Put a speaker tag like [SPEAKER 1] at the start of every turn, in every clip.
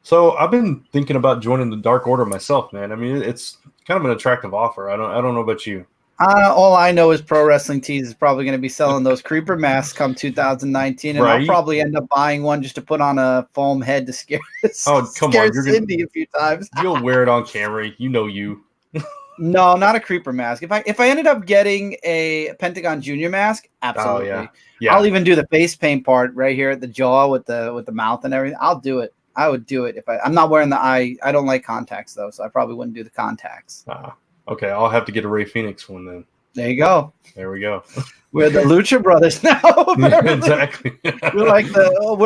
[SPEAKER 1] So I've been thinking about joining the Dark Order myself, man. I mean, it's kind of an attractive offer. I don't know about you.
[SPEAKER 2] All I know is Pro Wrestling Tees is probably going to be selling those creeper masks come 2019, and
[SPEAKER 1] Right?
[SPEAKER 2] I'll probably end up buying one just to put on a foam head to scare Cindy a few times.
[SPEAKER 1] You'll wear it on camera. You know you.
[SPEAKER 2] No, not a creeper mask. If I ended up getting a Pentagon Junior mask, absolutely.
[SPEAKER 1] Oh, yeah.
[SPEAKER 2] I'll even do the face paint part right here at the jaw with the mouth and everything. I'll do it. I would do it if I'm not wearing the eye. I don't like contacts though, so I probably wouldn't do the contacts.
[SPEAKER 1] Okay, I'll have to get a Ray Phoenix one then.
[SPEAKER 2] There you go.
[SPEAKER 1] There we go.
[SPEAKER 2] We're the Lucha Brothers now.
[SPEAKER 1] Exactly.
[SPEAKER 2] we're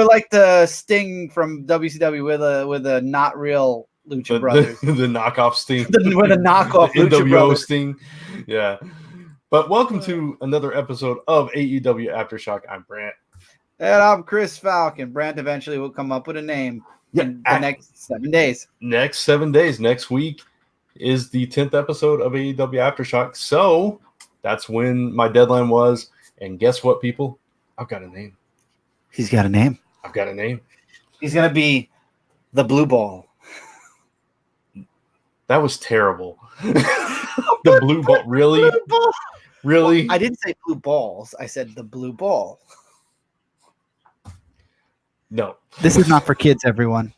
[SPEAKER 2] like the Sting from WCW with a not real Lucha Brothers.
[SPEAKER 1] The knockoff Sting.
[SPEAKER 2] With a knockoff
[SPEAKER 1] the
[SPEAKER 2] Lucha
[SPEAKER 1] NWO
[SPEAKER 2] Brothers.
[SPEAKER 1] Sting. Yeah. But welcome to another episode of AEW Aftershock. I'm Brant.
[SPEAKER 2] And I'm Chris Falcon. Brant eventually will come up with a name in the next 7 days.
[SPEAKER 1] Next 7 days. Next week is the 10th episode of AEW Aftershock. So that's when my deadline was. And guess what, people? I've got a name.
[SPEAKER 2] He's got a name.
[SPEAKER 1] I've got a name.
[SPEAKER 2] He's going to be the Blue Ball.
[SPEAKER 1] That was terrible. The Blue Ball. Really?
[SPEAKER 2] Blue Ball.
[SPEAKER 1] Really?
[SPEAKER 2] Well, I didn't say blue balls. I said the Blue Ball.
[SPEAKER 1] No.
[SPEAKER 2] This is not for kids, everyone.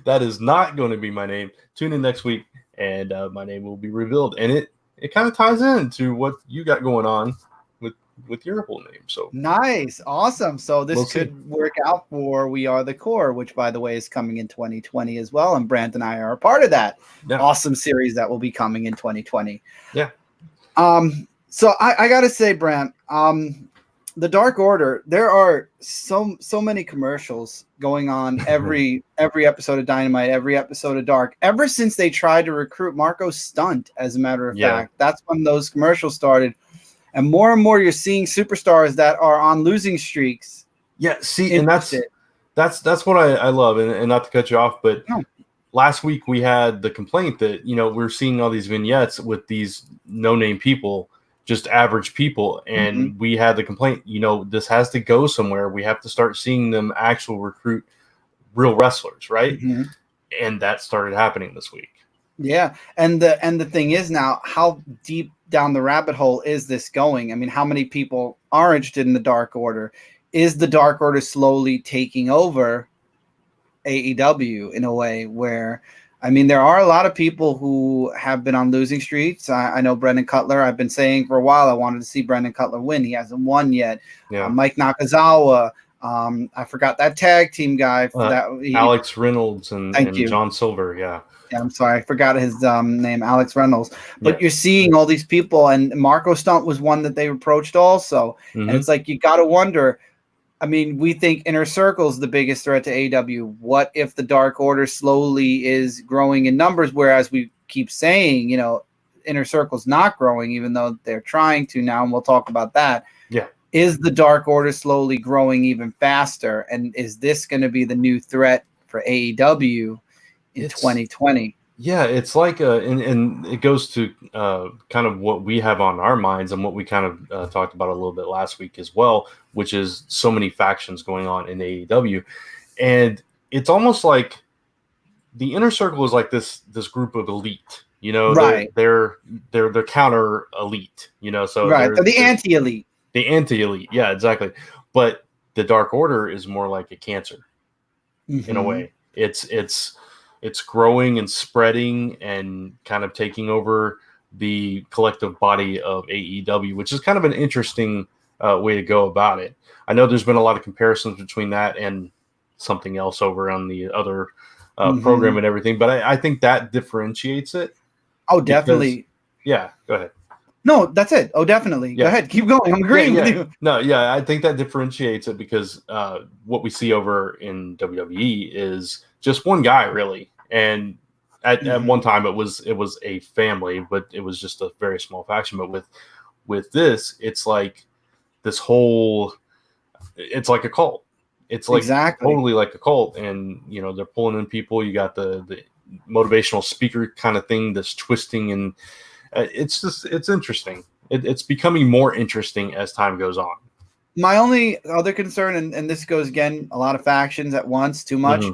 [SPEAKER 1] That is not going to be my name. Tune in next week, and my name will be revealed. And it kind of ties into what you got going on with your whole name. So
[SPEAKER 2] nice. Awesome. So this could work out for We Are the Core, which, by the way, is coming in 2020 as well. And Brant and I are a part of that awesome series that will be coming in 2020.
[SPEAKER 1] Yeah.
[SPEAKER 2] So I got to say, Brant, the Dark Order, there are so many commercials going on every episode of Dynamite, every episode of Dark, ever since they tried to recruit Marco Stunt, as a matter of fact. That's when those commercials started. And more you're seeing superstars that are on losing streaks.
[SPEAKER 1] Yeah, see, and that's what I love. And not to cut you off, but last week we had the complaint that, we're seeing all these vignettes with these no-name people, just average people. And we had the complaint, this has to go somewhere. We have to start seeing them actual recruit real wrestlers, right? And that started happening this week.
[SPEAKER 2] Yeah. And the thing is now, how deep down the rabbit hole is this going? I mean, how many people are interested in the Dark Order? Is the Dark Order slowly taking over AEW in a way where, I mean, there are a lot of people who have been on losing streaks. I know Brendan Cutler. I've been saying for a while I wanted to see Brendan Cutler win. He hasn't won yet.
[SPEAKER 1] Yeah.
[SPEAKER 2] Mike Nakazawa. I forgot that tag team guy.
[SPEAKER 1] Alex Reynolds and John Silver. Yeah, I'm
[SPEAKER 2] sorry. I forgot his name, Alex Reynolds. But you're seeing all these people, and Marco Stunt was one that they approached also. And it's like, you got to wonder. I mean, we think Inner Circle is the biggest threat to AEW. What if the Dark Order slowly is growing in numbers, whereas we keep saying, Inner Circle's not growing, even though they're trying to now, and we'll talk about that.
[SPEAKER 1] Yeah.
[SPEAKER 2] Is the Dark Order slowly growing even faster? And is this going to be the new threat for AEW in 2020?
[SPEAKER 1] Yeah, it's like and it goes to kind of what we have on our minds and what we kind of talked about a little bit last week as well, which is so many factions going on in AEW. And it's almost like the Inner Circle is like this group of elite,
[SPEAKER 2] right?
[SPEAKER 1] They're counter elite, so
[SPEAKER 2] right. They're the anti-elite.
[SPEAKER 1] The anti-elite, yeah, exactly. But the Dark Order is more like a cancer in a way. It's growing and spreading and kind of taking over the collective body of AEW, which is kind of an interesting way to go about it. I know there's been a lot of comparisons between that and something else over on the other program and everything, but I think that differentiates it.
[SPEAKER 2] Oh, definitely.
[SPEAKER 1] Yeah, go ahead.
[SPEAKER 2] No, that's it. Oh, definitely.
[SPEAKER 1] Yeah.
[SPEAKER 2] Go ahead. Keep going. I'm agreeing with you.
[SPEAKER 1] No, yeah, I think that differentiates it because what we see over in WWE is just one guy, really. And at one time it was a family, but it was just a very small faction. But with this, it's like this whole, it's like a cult. It's like totally like a cult. And, they're pulling in people. You got the motivational speaker kind of thing that's twisting, and it's interesting. It's becoming more interesting as time goes on.
[SPEAKER 2] My only other concern, and this goes again, a lot of factions at once, too much.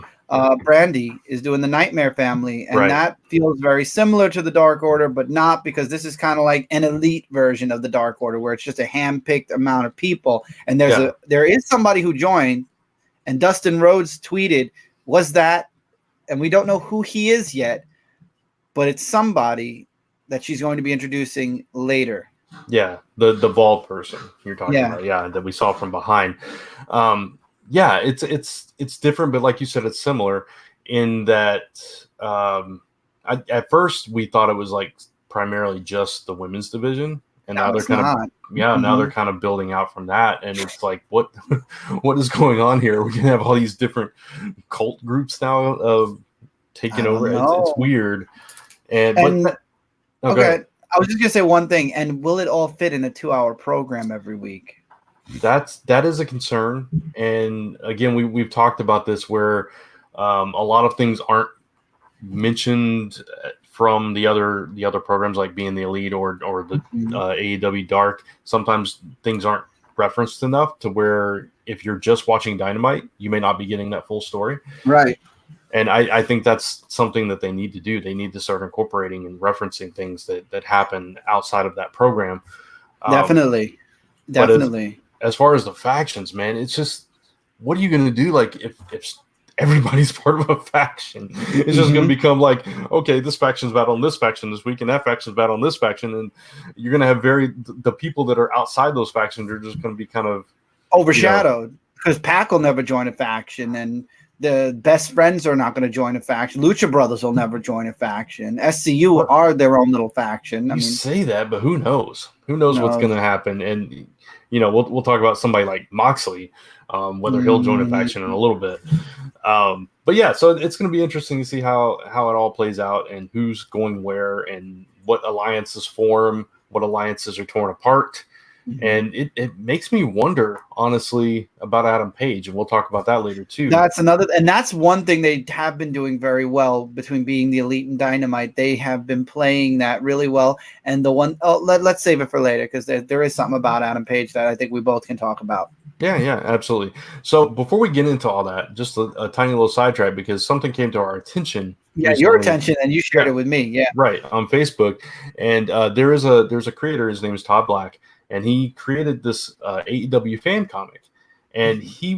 [SPEAKER 2] Brandy is doing the Nightmare Family, and
[SPEAKER 1] Right.
[SPEAKER 2] that feels very similar to the Dark Order, but not, because this is kind of like an elite version of the Dark Order, where it's just a hand-picked amount of people. And there is somebody who joined, and Dustin Rhodes tweeted, "Was that?" And we don't know who he is yet, but it's somebody that she's going to be introducing later.
[SPEAKER 1] Yeah, the bald person you're talking about. Yeah, that we saw from behind. Yeah, it's different, but like you said, it's similar in that at first we thought it was like primarily just the women's division, and now they're now they're kind of building out from that, and it's like what is going on here? We can have all these different cult groups now taking over. It's weird, okay.
[SPEAKER 2] I was just gonna say one thing, and will it all fit in a 2-hour program every week?
[SPEAKER 1] That is a concern, and again, we've talked about this where a lot of things aren't mentioned from the other programs, like being the Elite or the AEW Dark. Sometimes things aren't referenced enough to where if you're just watching Dynamite, you may not be getting that full story.
[SPEAKER 2] Right.
[SPEAKER 1] And I think that's something that they need to do. They need to start incorporating and referencing things that happen outside of that program.
[SPEAKER 2] Definitely.
[SPEAKER 1] As far as the factions, man, it's just, what are you going to do? Like if everybody's part of a faction, it's just going to become like, okay, this faction's battle on this faction this week, and that faction's battle on this faction, and you're going to have the people that are outside those factions are just going to be kind of
[SPEAKER 2] overshadowed, because Pac will never join a faction, and the Best Friends are not going to join a faction. Lucha Brothers will never join a faction. SCU are their own little faction.
[SPEAKER 1] I mean, say that, but who knows? Who knows what's going to happen? And we'll talk about somebody like Moxley, whether he'll join a faction in a little bit. But yeah, so it's going to be interesting to see how it all plays out, and who's going where, and what alliances form, what alliances are torn apart. And it makes me wonder, honestly, about Adam Page, and we'll talk about that later too.
[SPEAKER 2] That's one thing they have been doing very well between being the Elite and Dynamite. They have been playing that really well. And let's save it for later, because there is something about Adam Page that I think we both can talk about.
[SPEAKER 1] Yeah, absolutely. So before we get into all that, just a tiny little sidetrack, because something came to our attention.
[SPEAKER 2] Yeah, your attention, and you shared it with me. Yeah,
[SPEAKER 1] right, on Facebook. And there's a creator. His name is Todd Black. And he created this AEW fan comic, and he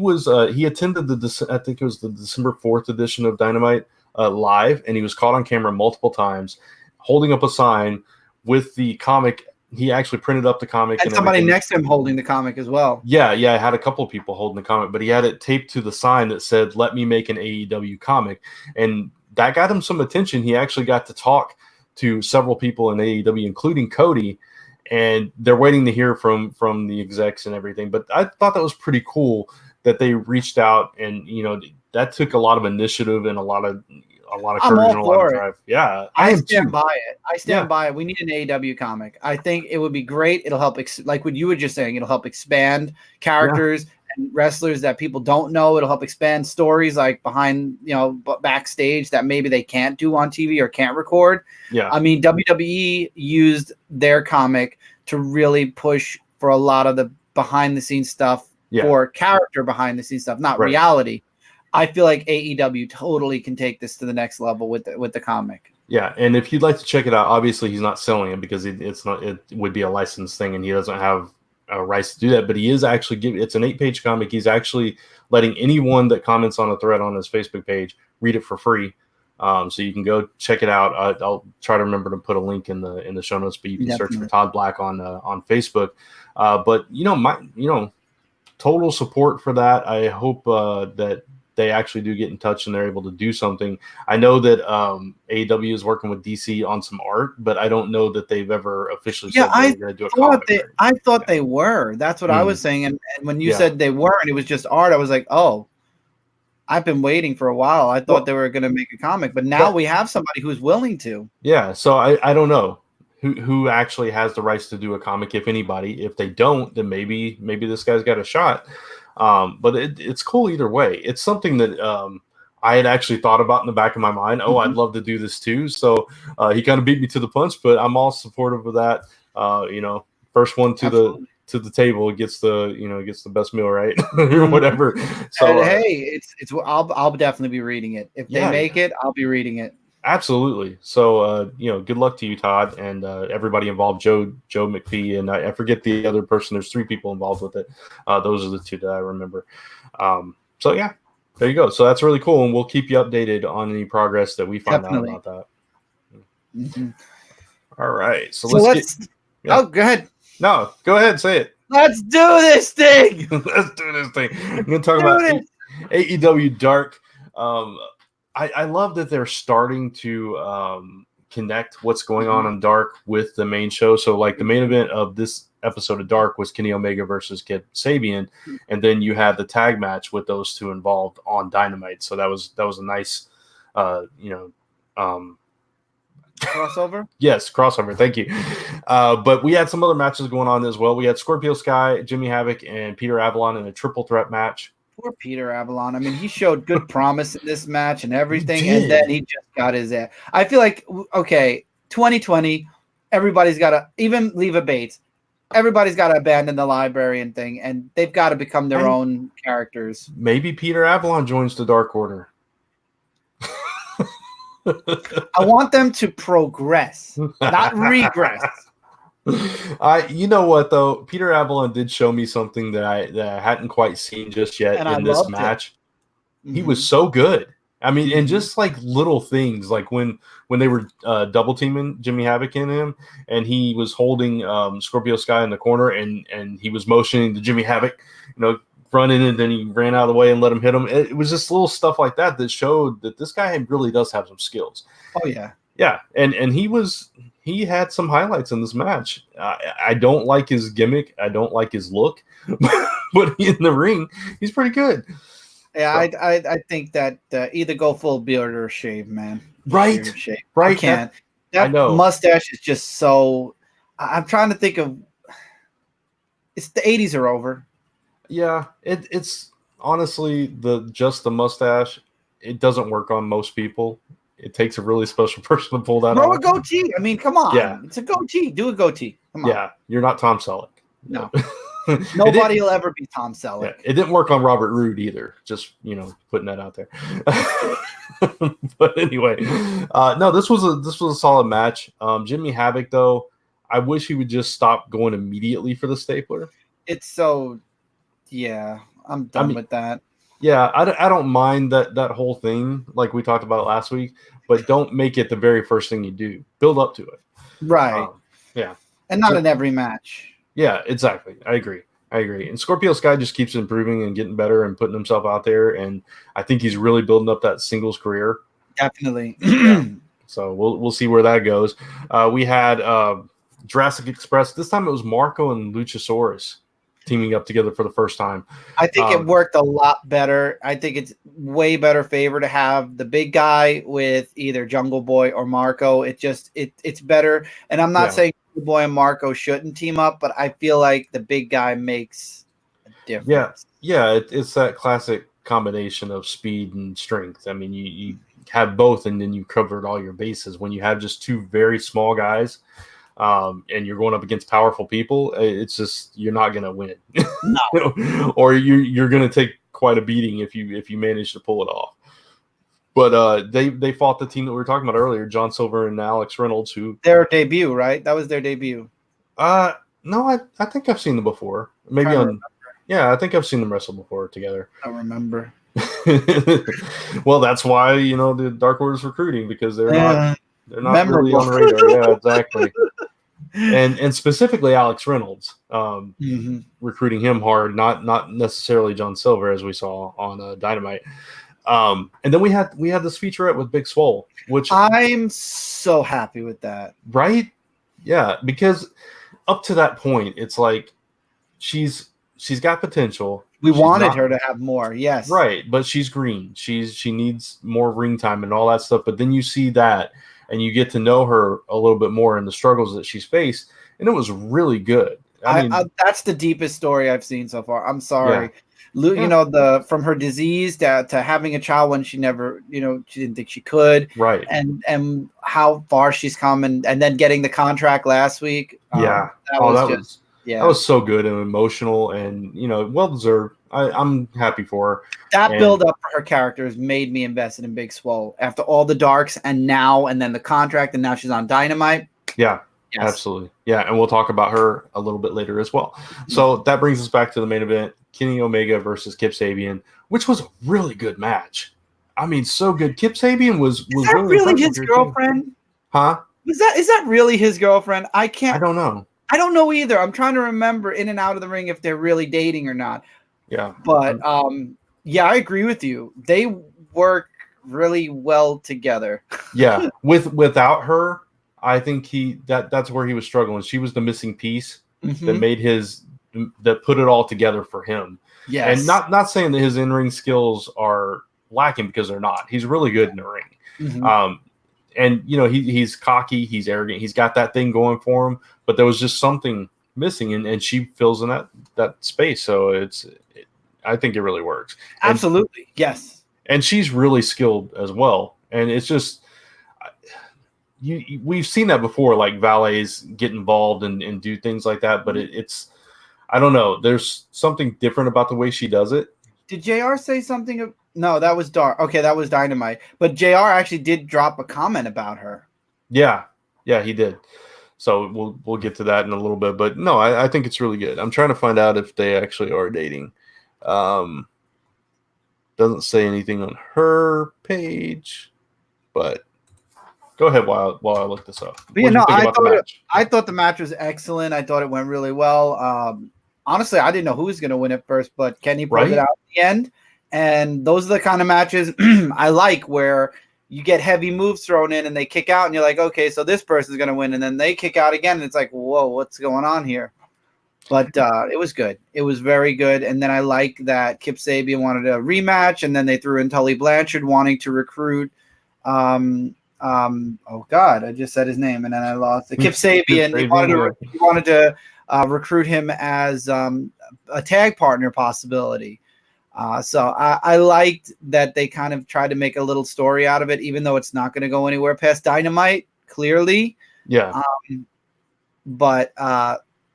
[SPEAKER 1] attended I think it was the December 4th edition of Dynamite live, and he was caught on camera multiple times holding up a sign with the comic. He actually printed up the comic,
[SPEAKER 2] and somebody next to him holding the comic as well.
[SPEAKER 1] Yeah, I had a couple of people holding the comic, but he had it taped to the sign that said, "Let me make an AEW comic," and that got him some attention. He actually got to talk to several people in AEW, including Cody. And they're waiting to hear from the execs and everything. But I thought that was pretty cool that they reached out, and that took a lot of initiative and a lot of courage and a lot of drive. Yeah,
[SPEAKER 2] I stand by it. I stand by it. We need an AEW comic. I think it would be great. It'll help, like what you were just saying. It'll help expand characters and wrestlers that people don't know. It'll help expand stories like behind, backstage that maybe they can't do on TV or can't record.
[SPEAKER 1] Yeah.
[SPEAKER 2] I mean, WWE used their comic to really push for a lot of the behind the scenes stuff, for character behind the scenes stuff, not reality. I feel like AEW totally can take this to the next level with the comic.
[SPEAKER 1] Yeah, and if you'd like to check it out, obviously he's not selling it because it would be a licensed thing, and he doesn't have rights to do that. But he is actually it's an 8-page comic. He's actually letting anyone that comments on a thread on his Facebook page read it for free. So you can go check it out. I'll try to remember to put a link in the show notes, but you can search for Todd Black on Facebook. But my total support for that. I hope that they actually do get in touch and they're able to do something. I know that AEW is working with DC on some art, but I don't know that they've ever officially said they're going to do a comic.
[SPEAKER 2] I thought they were. That's what I was saying. And when you said they weren't, it was just art. I was like, oh, I've been waiting for a while. I thought they were going to make a comic, but now we have somebody who's willing to.
[SPEAKER 1] Yeah, so I don't know who actually has the rights to do a comic, if anybody. If they don't, then maybe this guy's got a shot. But it's cool either way. It's something that I had actually thought about in the back of my mind. Oh, I'd love to do this too. So he kind of beat me to the punch, but I'm all supportive of that. First one to to the table gets the best meal, right? Or whatever. So
[SPEAKER 2] hey, it's I'll definitely be reading it. If they make it, I'll be reading it.
[SPEAKER 1] Absolutely. So good luck to you, Todd, and everybody involved, Joe McPhee, and I forget the other person. There's 3 people involved with it. Those are the 2 that I remember. So yeah, there you go. So that's really cool, and we'll keep you updated on any progress that we find out about that.
[SPEAKER 2] Mm-hmm.
[SPEAKER 1] All right. So
[SPEAKER 2] let's Oh, go ahead.
[SPEAKER 1] No, go ahead. Say it.
[SPEAKER 2] Let's do this thing.
[SPEAKER 1] Let's do this thing. I'm going to talk about AEW Dark. I love that they're starting to connect what's going on in Dark with the main show. So, like, the main event of this episode of Dark was Kenny Omega versus Kip Sabian, and then you had the tag match with those 2 involved on Dynamite. So that was a nice,
[SPEAKER 2] crossover.
[SPEAKER 1] Yes, crossover. Thank you. But we had some other matches going on as well. We had Scorpio Sky, Jimmy Havoc, and Peter Avalon in a triple threat match.
[SPEAKER 2] Poor Peter Avalon. I mean, he showed good promise in this match and everything, and then he just got his ass. I feel like, okay, 2020, everybody's got to, even Leva Bates, everybody's got to abandon the librarian thing, and they've got to become their own characters.
[SPEAKER 1] Maybe Peter Avalon joins the Dark Order.
[SPEAKER 2] I want them to progress, not regress.
[SPEAKER 1] You know what though? Peter Avalon did show me something that I hadn't quite seen just yet in this match. He was so good. I mean, and just like little things, like when they were double teaming Jimmy Havoc in him, and he was holding Scorpio Sky in the corner, and he was motioning to Jimmy Havoc, running, and then he ran out of the way and let him hit him. It was just little stuff like that showed that this guy really does have some skills.
[SPEAKER 2] Oh yeah,
[SPEAKER 1] yeah, and he had some highlights in this match. I don't like his gimmick. I don't like his look, but in the ring, he's pretty good.
[SPEAKER 2] Yeah, so. I think that either go full beard or shave, man.
[SPEAKER 1] Right,
[SPEAKER 2] shave.
[SPEAKER 1] Right.
[SPEAKER 2] I can't. That mustache is just so. I'm trying to think of. It's the 80s are over.
[SPEAKER 1] Yeah, it's honestly the mustache. It doesn't work on most people. It takes a really special person to pull that off.
[SPEAKER 2] Grow a goatee. I mean, come on.
[SPEAKER 1] Yeah,
[SPEAKER 2] it's a goatee. Do a goatee. Come on.
[SPEAKER 1] Yeah, you're not Tom Selleck.
[SPEAKER 2] No. Nobody will ever be Tom Selleck.
[SPEAKER 1] Yeah, it didn't work on Robert Roode either. Just putting that out there. But anyway, no, this was a solid match. Jimmy Havoc though, I wish he would just stop going immediately for the stapler.
[SPEAKER 2] It's so, yeah, I'm done with that.
[SPEAKER 1] Yeah, I don't mind that whole thing like we talked about last week, but don't make it the very first thing you do. Build up to it.
[SPEAKER 2] Right.
[SPEAKER 1] Yeah.
[SPEAKER 2] And not in every match.
[SPEAKER 1] Yeah, exactly. I agree. And Scorpio Sky just keeps improving and getting better and putting himself out there. And I think he's really building up that singles career.
[SPEAKER 2] Definitely.
[SPEAKER 1] So we'll see where that goes. We had Jurassic Express. This time it was Marco and Luchasaurus teaming up together for the first time.
[SPEAKER 2] I think it worked a lot better. I think it's way better favor to have the big guy with either Jungle Boy or Marco. It's better. And I'm not saying Jungle Boy and Marco shouldn't team up, but I feel like the big guy makes a difference.
[SPEAKER 1] Yeah, it's that classic combination of speed and strength. I mean, you have both, and then you covered all your bases. When you have just two very small guys, and you're going up against powerful people, it's just you're not going to win. No. Or you're going to take quite a beating if you manage to pull it off. But they fought the team that we were talking about earlier, John Silver and Alex Reynolds, who
[SPEAKER 2] their debut, right? That was their debut.
[SPEAKER 1] No, I think I've seen them before. Maybe on. Yeah, I think I've seen them wrestle before together.
[SPEAKER 2] I don't remember.
[SPEAKER 1] Well, that's why the Dark Order's recruiting, because they're not
[SPEAKER 2] memorable.
[SPEAKER 1] Really on the radar. Yeah, exactly. And specifically Alex Reynolds, recruiting him hard, not necessarily John Silver as we saw on Dynamite. And then we had this featurette with Big Swole, which
[SPEAKER 2] I'm so happy with that.
[SPEAKER 1] Right? Yeah, because up to that point, it's like she's got potential.
[SPEAKER 2] We wanted her to have more, yes.
[SPEAKER 1] Right, but she's green. She needs more ring time and all that stuff. But then you see that, and you get to know her a little bit more and the struggles that she's faced, and it was really good. I mean,
[SPEAKER 2] that's the deepest story I've seen so far. I'm sorry. Yeah. From her disease to having a child when she never, she didn't think she could.
[SPEAKER 1] Right.
[SPEAKER 2] And how far she's come and then getting the contract last week.
[SPEAKER 1] Yeah.
[SPEAKER 2] That was
[SPEAKER 1] That was so good and emotional, and well deserved. I'm happy for her.
[SPEAKER 2] That build up for her characters made me invested in Big Swole after all the darks and then the contract, and now she's on Dynamite.
[SPEAKER 1] Yeah, yes. Absolutely. Yeah, and we'll talk about her a little bit later as well. So that brings us back to the main event: Kenny Omega versus Kipps Avian, which was a really good match. I mean, so good. Kipps Avian was
[SPEAKER 2] really his girlfriend?
[SPEAKER 1] Huh?
[SPEAKER 2] Is that really his girlfriend? I don't
[SPEAKER 1] know.
[SPEAKER 2] I don't know either. I'm trying to remember in and out of the ring if they're really dating or not.
[SPEAKER 1] Yeah.
[SPEAKER 2] But yeah, I agree with you. They work really well together.
[SPEAKER 1] Yeah. Without her, I think that's where he was struggling. She was the missing piece that put it all together for him.
[SPEAKER 2] Yes.
[SPEAKER 1] And not saying that his in-ring skills are lacking, because they're not. He's really good in the ring.
[SPEAKER 2] Mm-hmm.
[SPEAKER 1] And he's cocky, he's arrogant, he's got that thing going for him, but there was just something missing, and she fills in that space. So I think it really works.
[SPEAKER 2] Absolutely. Yes.
[SPEAKER 1] And she's really skilled as well. And it's just, we've seen that before, like valets get involved and do things like that, but it's, I don't know. There's something different about the way she does it.
[SPEAKER 2] Did JR say something? No, that was Dark. Okay, that was Dynamite. But JR actually did drop a comment about her.
[SPEAKER 1] Yeah, he did. So we'll get to that in a little bit. But no, I think it's really good. I'm trying to find out if they actually are dating. Doesn't say anything on her page, but go ahead while I look this up.
[SPEAKER 2] But I thought the match was excellent. I thought it went really well. Honestly, I didn't know who was going to win it first, but Kenny pulled it out at the end. And those are the kind of matches I like, where you get heavy moves thrown in and they kick out, and you're like, okay, so this person's going to win. And then they kick out again, and it's like, whoa, what's going on here? But it was good. It was very good. And then I like that Kipps Avian wanted a rematch, and then they threw in Tully Blanchard wanting to recruit. Oh God, I just said his name and then I lost it. Kipps Avian. He wanted to recruit him as a tag partner possibility. So I liked that they kind of tried to make a little story out of it, even though it's not going to go anywhere past Dynamite, clearly.
[SPEAKER 1] Yeah.
[SPEAKER 2] But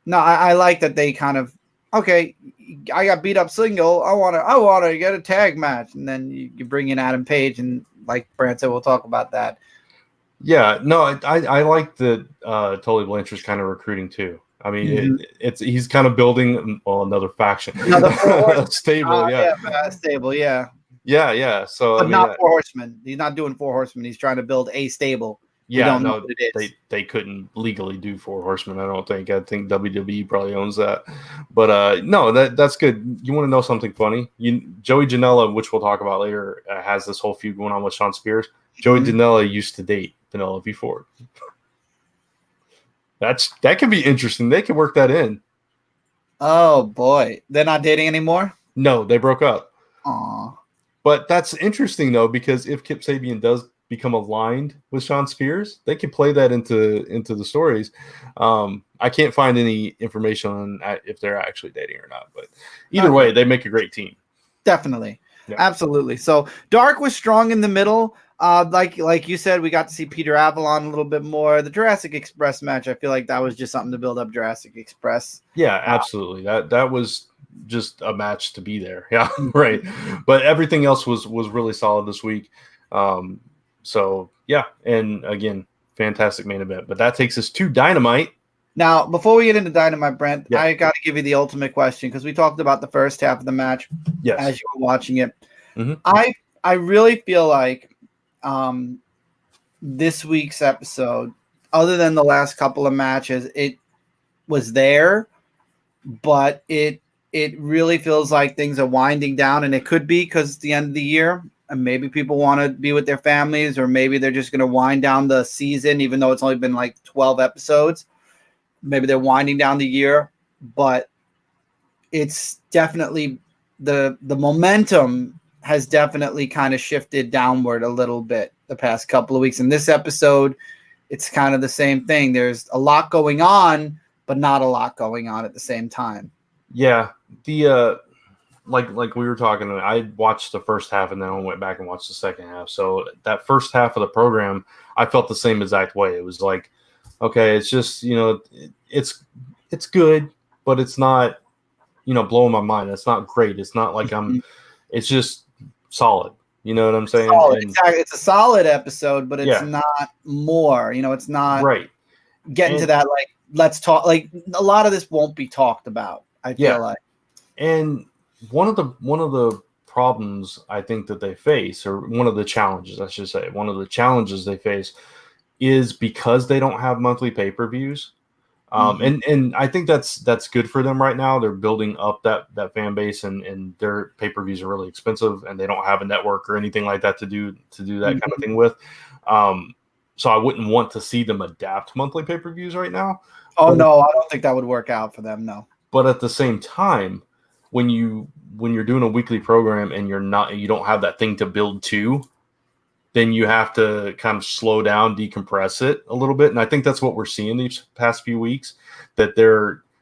[SPEAKER 2] no, I like that they kind of, okay, I got beat up single. I want to get a tag match, and then you bring in Adam Page, and like Brant said, we'll talk about that.
[SPEAKER 1] Yeah, no, I like that Tully Blanchard's kind of recruiting too. I mean, he's kind of building another faction,
[SPEAKER 2] another
[SPEAKER 1] stable,
[SPEAKER 2] stable, yeah.
[SPEAKER 1] So,
[SPEAKER 2] but not 4 Horsemen. He's not doing 4 Horsemen. He's trying to build a stable.
[SPEAKER 1] Yeah, no, they couldn't legally do 4 Horsemen. I don't think. I think WWE probably owns that. But no, that's good. You want to know something funny? Joey Janela, which we'll talk about later, has this whole feud going on with Shawn Spears. Joey Janela used to date Penelope Ford. That could be interesting. They could work that in.
[SPEAKER 2] Oh boy, they're not dating anymore?
[SPEAKER 1] No, they broke up.
[SPEAKER 2] Aww.
[SPEAKER 1] But that's interesting though, because if Kipps Avian does become aligned with Shawn Spears, they could play that into the stories. I can't find any information on if they're actually dating or not, but either way, they make a great team.
[SPEAKER 2] Definitely. Yeah. Absolutely. So Dark was strong in the middle. Like you said, we got to see Peter Avalon a little bit more. The Jurassic Express match, I feel like that was just something to build up Jurassic Express.
[SPEAKER 1] Yeah, absolutely. That was just a match to be there. Yeah, right. But everything else was really solid this week. So yeah, and again, fantastic main event. But that takes us to Dynamite.
[SPEAKER 2] Now, before we get into Dynamite, Brent, I got to give you the ultimate question, because we talked about the first half of the match as you were watching it.
[SPEAKER 1] Mm-hmm.
[SPEAKER 2] I really feel like this week's episode, other than the last couple of matches, it was there, but it really feels like things are winding down, and it could be because it's the end of the year, and maybe people want to be with their families, or maybe they're just going to wind down the season, even though it's only been like 12 episodes. Maybe they're winding down the year, but it's definitely the momentum has definitely kind of shifted downward a little bit the past couple of weeks. In this episode, it's kind of the same thing. There's a lot going on, but not a lot going on at the same time.
[SPEAKER 1] Yeah. The like we were talking, I watched the first half and then I went back and watched the second half. So that first half of the program, I felt the same exact way. It was like, okay, it's just, it's good. but it's not, blowing my mind. It's not great. It's not like it's just solid. You know what I'm saying?
[SPEAKER 2] Exactly. It's a solid episode, but it's not more. It's not
[SPEAKER 1] right.
[SPEAKER 2] Getting to that, like, let's talk. Like, a lot of this won't be talked about, I feel like.
[SPEAKER 1] And one of the problems I think that they face, or one of the challenges, I should say, one of the challenges they face is because they don't have monthly pay-per-views. And I think that's good for them right now. They're building up that fan base, and their pay-per-views are really expensive, and they don't have a network or anything like that to do that kind of thing with. So I wouldn't want to see them adapt monthly pay-per-views right now.
[SPEAKER 2] Oh, no, I don't think that would work out for them, no.
[SPEAKER 1] But at the same time, when you're doing a weekly program and you don't have that thing to build to, then you have to kind of slow down, decompress it a little bit. And I think that's what we're seeing these past few weeks, that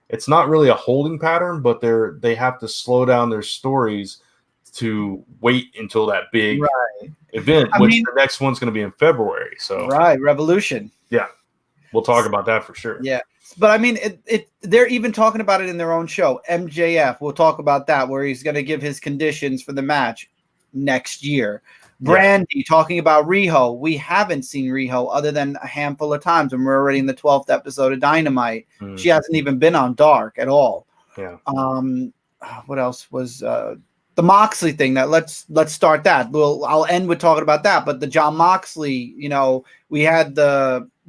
[SPEAKER 1] it's not really a holding pattern, but they have to slow down their stories to wait until that big event, which the next one's going to be in February. So
[SPEAKER 2] Revolution.
[SPEAKER 1] Yeah. We'll talk about that for sure.
[SPEAKER 2] Yeah. But I mean, they're even talking about it in their own show. MJF, we'll talk about that, where he's going to give his conditions for the match next year. Brandy talking about Riho. We haven't seen Riho other than a handful of times, and we're already in the 12th episode of Dynamite. She hasn't even been on Dark at all.
[SPEAKER 1] Yeah.
[SPEAKER 2] What else was the Moxley thing? That let's start that. I'll end with talking about that. But the Jon Moxley, we had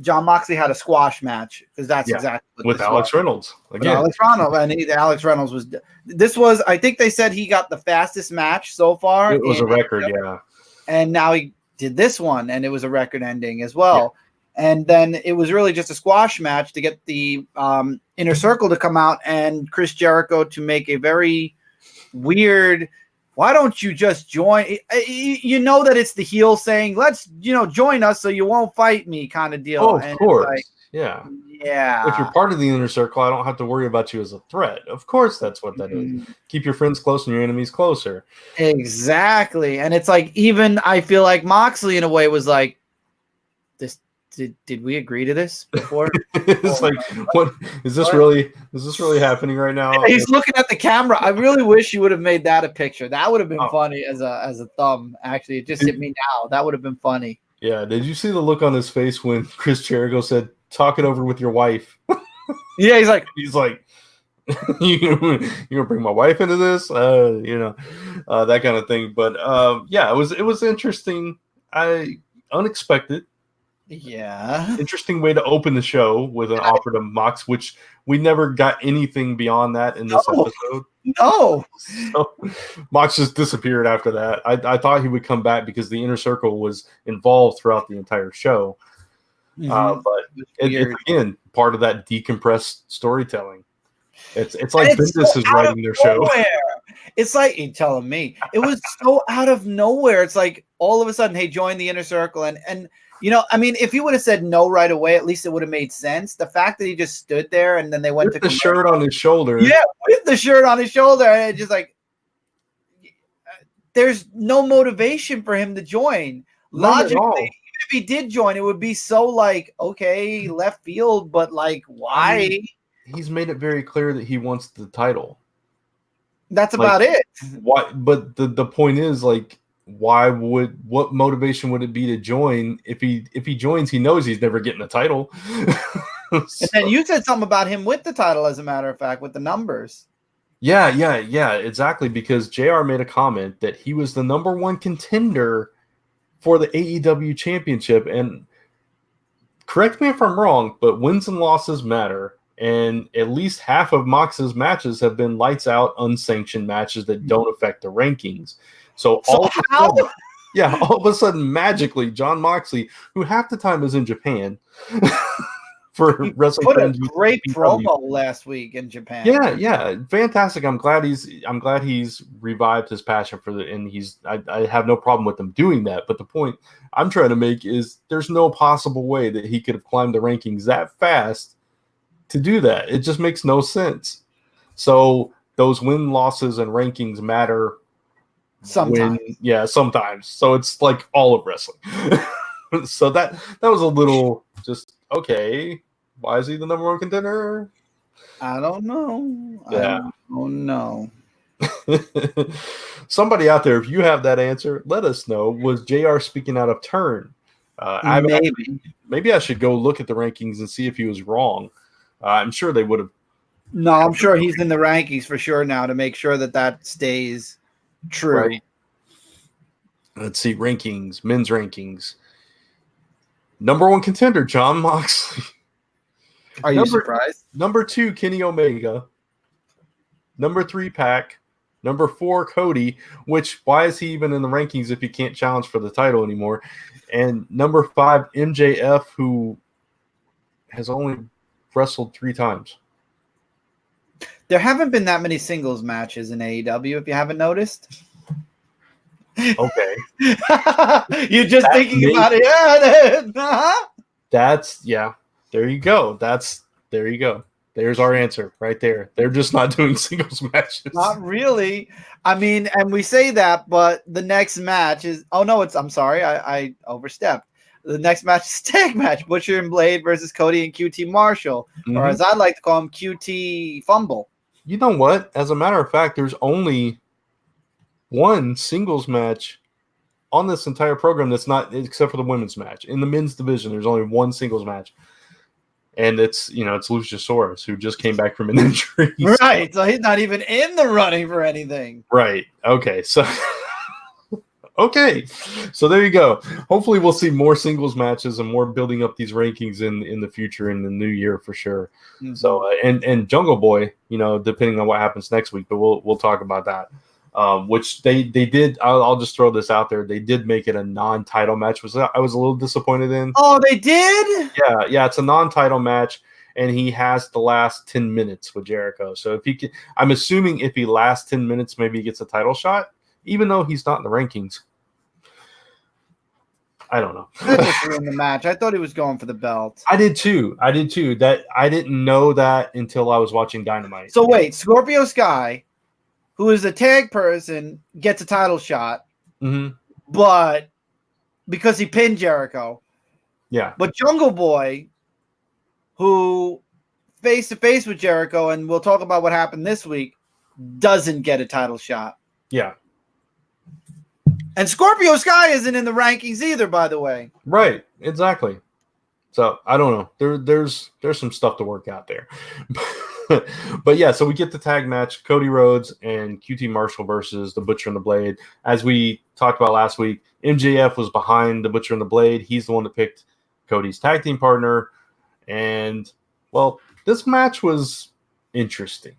[SPEAKER 2] Jon Moxley had a squash match, because that's exactly what
[SPEAKER 1] with Alex Reynolds again.
[SPEAKER 2] Alex Reynolds was. I think they said he got the fastest match so far.
[SPEAKER 1] It was a record, yeah.
[SPEAKER 2] And now he did this one, and it was a record ending as well. Yeah. And then it was really just a squash match to get the Inner Circle to come out and Chris Jericho to make a very weird, why don't you just join? You know that it's the heel saying, let's, join us so you won't fight me kind of deal.
[SPEAKER 1] Oh, of course.
[SPEAKER 2] Like,
[SPEAKER 1] yeah.
[SPEAKER 2] Yeah.
[SPEAKER 1] If you're part of the Inner Circle, I don't have to worry about you as a threat. Of course, that's what that is. Keep your friends close and your enemies closer.
[SPEAKER 2] Exactly. And it's like, even I feel like Moxley in a way was like, this did we agree to this before?
[SPEAKER 1] It's like, what is this really happening right now?
[SPEAKER 2] He's looking at the camera. I really wish you would have made that a picture. That would have been funny as a thumb. Actually, it just hit me now. That would have been funny.
[SPEAKER 1] Yeah. Did you see the look on his face when Chris Jericho said, "Talk it over with your wife"?
[SPEAKER 2] Yeah, he's like,
[SPEAKER 1] you gonna bring my wife into this? That kind of thing. But it was interesting. Unexpected.
[SPEAKER 2] Yeah.
[SPEAKER 1] Interesting way to open the show with an offer to Mox, which we never got anything beyond that in this episode.
[SPEAKER 2] No.
[SPEAKER 1] So Mox just disappeared after that. I thought he would come back because the Inner Circle was involved throughout the entire show. But it's again part of that decompressed storytelling. It's like business is writing their show.
[SPEAKER 2] It's like, you're telling me, it was so out of nowhere. It's like all of a sudden, hey, join the Inner Circle, and I mean, if you would have said no right away, at least it would have made sense. The fact that he just stood there and then they went
[SPEAKER 1] with the shirt on his shoulder.
[SPEAKER 2] Yeah, with the shirt on his shoulder, and just like, there's no motivation for him to join. Logically, even if he did join, it would be so like, okay, left field, but like, why?
[SPEAKER 1] I mean, he's made it very clear that he wants the title.
[SPEAKER 2] That's about it.
[SPEAKER 1] Why? But the point is, like, what motivation would it be to join? If he joins, he knows he's never getting a title.
[SPEAKER 2] And then you said something about him with the title, as a matter of fact, with the numbers.
[SPEAKER 1] Yeah, exactly. Because JR made a comment that he was the number one contender for the AEW championship. And correct me if I'm wrong, but wins and losses matter. And at least half of Mox's matches have been lights out, unsanctioned matches that don't affect the rankings. So all of a sudden, magically, Jon Moxley, who half the time is in Japan for wrestling,
[SPEAKER 2] put a great promo last week in Japan.
[SPEAKER 1] Yeah, fantastic. I'm glad he's revived his passion for and I have no problem with him doing that. But the point I'm trying to make is there's no possible way that he could have climbed the rankings that fast to do that. It just makes no sense. So those win, losses, and rankings matter. Sometimes. So it's like all of wrestling. So that was a little just okay. Why is he the number one contender?
[SPEAKER 2] I don't know.
[SPEAKER 1] Yeah.
[SPEAKER 2] I don't know.
[SPEAKER 1] Somebody out there, if you have that answer, let us know. Was JR speaking out of turn? Maybe I should go look at the rankings and see if he was wrong. I'm sure they would have.
[SPEAKER 2] No, I'm sure he's in the rankings for sure now to make sure that stays true.
[SPEAKER 1] Right. Let's see, rankings, men's rankings. Number 1 contender, Jon Moxley.
[SPEAKER 2] Are you surprised?
[SPEAKER 1] Number 2, Kenny Omega. Number 3, Pac. Number 4, Cody, which why is he even in the rankings if he can't challenge for the title anymore? And number 5, MJF, who has only wrestled 3 times.
[SPEAKER 2] There haven't been that many singles matches in AEW, if you haven't noticed.
[SPEAKER 1] Okay.
[SPEAKER 2] You're just thinking about it. Yeah.
[SPEAKER 1] That's, yeah. There you go. There you go. There's our answer right there. They're just not doing singles matches.
[SPEAKER 2] Not really. I mean, and we say that, but the next match is, I'm sorry. I overstepped. The next match is tag match. Butcher and Blade versus Cody and QT Marshall. Mm-hmm. Or as I like to call him, QT Fumble.
[SPEAKER 1] You know what? As a matter of fact, there's only one singles match on this entire program that's not, except for the women's match. In the men's division, there's only one singles match. And it's Luchasaurus, who just came back from an injury.
[SPEAKER 2] Right. So he's not even in the running for anything.
[SPEAKER 1] Right. Okay. So okay. So there you go. Hopefully we'll see more singles matches and more building up these rankings in the future, in the new year for sure. Mm-hmm. So and Jungle Boy, depending on what happens next week, but we'll talk about that. Which they did. I'll just throw this out there. They did make it a non-title match. I was a little disappointed in.
[SPEAKER 2] Oh, they did?
[SPEAKER 1] Yeah. It's a non-title match, and he has to last 10 minutes with Jericho. So if he can, I'm assuming if he lasts 10 minutes, maybe he gets a title shot, even though he's not in the rankings. I don't know.
[SPEAKER 2] That just ruined the match. I thought he was going for the belt.
[SPEAKER 1] I did too. That I didn't know that until I was watching Dynamite.
[SPEAKER 2] So wait, Scorpio Sky, who is a tag person, gets a title shot, but because he pinned Jericho.
[SPEAKER 1] Yeah.
[SPEAKER 2] But Jungle Boy, who face-to-face with Jericho, and we'll talk about what happened this week, doesn't get a title shot.
[SPEAKER 1] Yeah.
[SPEAKER 2] And Scorpio Sky isn't in the rankings either, by the way.
[SPEAKER 1] Right. Exactly. So, I don't know. There's some stuff to work out there. But yeah, so we get the tag match, Cody Rhodes and QT Marshall versus the Butcher and the Blade. As we talked about last week, MJF was behind the Butcher and the Blade. He's the one that picked Cody's tag team partner. And, well, this match was interesting.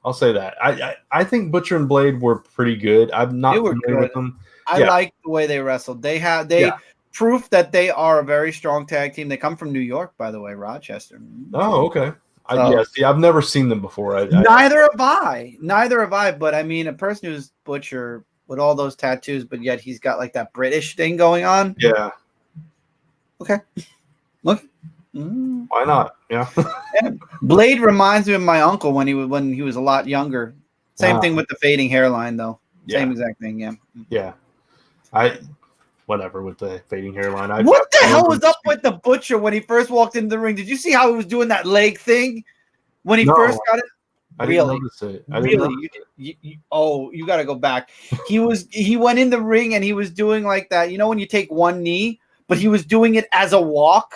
[SPEAKER 1] I'll say that. I think Butcher and Blade were pretty good. I'm not familiar with them.
[SPEAKER 2] I like the way they wrestled. They proof that they are a very strong tag team. They come from New York, by the way, Rochester.
[SPEAKER 1] Oh, okay. I've never seen them before.
[SPEAKER 2] Neither have I. But I mean, a person who's Butcher with all those tattoos, but yet he's got like that British thing going on.
[SPEAKER 1] Yeah.
[SPEAKER 2] Okay. Look.
[SPEAKER 1] Why not? Yeah.
[SPEAKER 2] Blade reminds me of my uncle when he was a lot younger. Same thing with the fading hairline, though.
[SPEAKER 1] Yeah.
[SPEAKER 2] Same exact thing. Yeah.
[SPEAKER 1] Yeah. Whatever with the fading hairline.
[SPEAKER 2] What the hell was up with the Butcher when he first walked into the ring? Did you see how he was doing that leg thing when he first got it?
[SPEAKER 1] I didn't notice it.
[SPEAKER 2] You got to go back. He went in the ring and he was doing like that. You know when you take one knee, but he was doing it as a walk.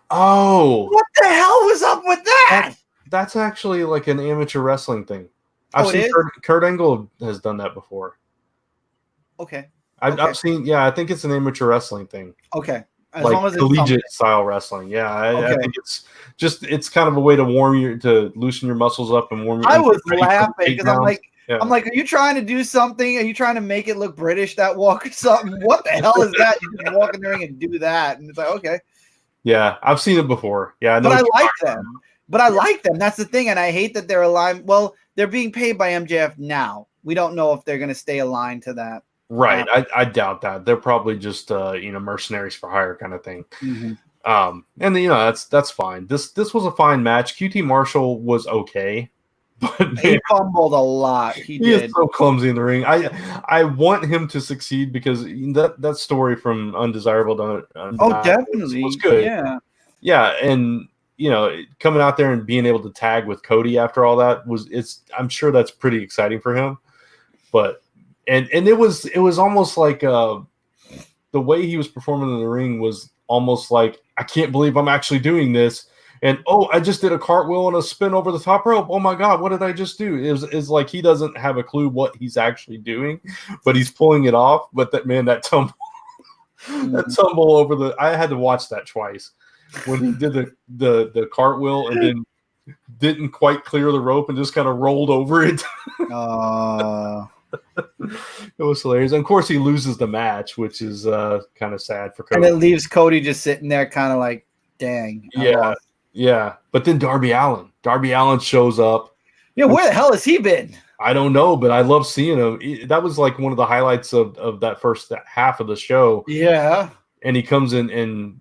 [SPEAKER 1] Oh,
[SPEAKER 2] what the hell was up with that?
[SPEAKER 1] That's actually like an amateur wrestling thing. I've seen Kurt Angle has done that before.
[SPEAKER 2] Okay.
[SPEAKER 1] I've seen, I think it's an amateur wrestling thing.
[SPEAKER 2] Okay.
[SPEAKER 1] As long as it's collegiate style wrestling. Yeah. I think it's kind of a way to loosen your muscles up and warm your
[SPEAKER 2] I was laughing because I'm like, are you trying to do something? Are you trying to make it look British, that walk or something? What the hell is that? You just walk in the ring and do that. And it's like, okay.
[SPEAKER 1] Yeah. I've seen it before. Yeah.
[SPEAKER 2] But I like them. That's the thing. And I hate that they're aligned. Well, they're being paid by MJF now. We don't know if they're going to stay aligned to that.
[SPEAKER 1] Right. I doubt that. They're probably just mercenaries for hire kind of thing.
[SPEAKER 2] Mm-hmm.
[SPEAKER 1] And that's fine. This was a fine match. QT Marshall was okay, but
[SPEAKER 2] he fumbled a lot. He did.
[SPEAKER 1] Is so clumsy in the ring. I want him to succeed because that story from Undesirable to
[SPEAKER 2] definitely
[SPEAKER 1] was good.
[SPEAKER 2] Yeah.
[SPEAKER 1] Yeah, and coming out there and being able to tag with Cody after all that I'm sure that's pretty exciting for him. But and it was almost like the way he was performing in the ring was almost like, I can't believe I'm actually doing this. And I just did a cartwheel and a spin over the top rope. Oh my God, what did I just do? It's like he doesn't have a clue what he's actually doing, but he's pulling it off. But that tumble, that tumble over I had to watch that twice when he did the cartwheel and then didn't quite clear the rope and just kind of rolled over it. It was hilarious. And of course, he loses the match, which is kind of sad for Cody.
[SPEAKER 2] And it leaves Cody just sitting there, kind of like, dang.
[SPEAKER 1] Yeah. But then Darby Allen shows up.
[SPEAKER 2] Yeah, where the hell has he been?
[SPEAKER 1] I don't know, but I love seeing him. That was like one of the highlights of that first half of the show.
[SPEAKER 2] Yeah. And
[SPEAKER 1] he comes in and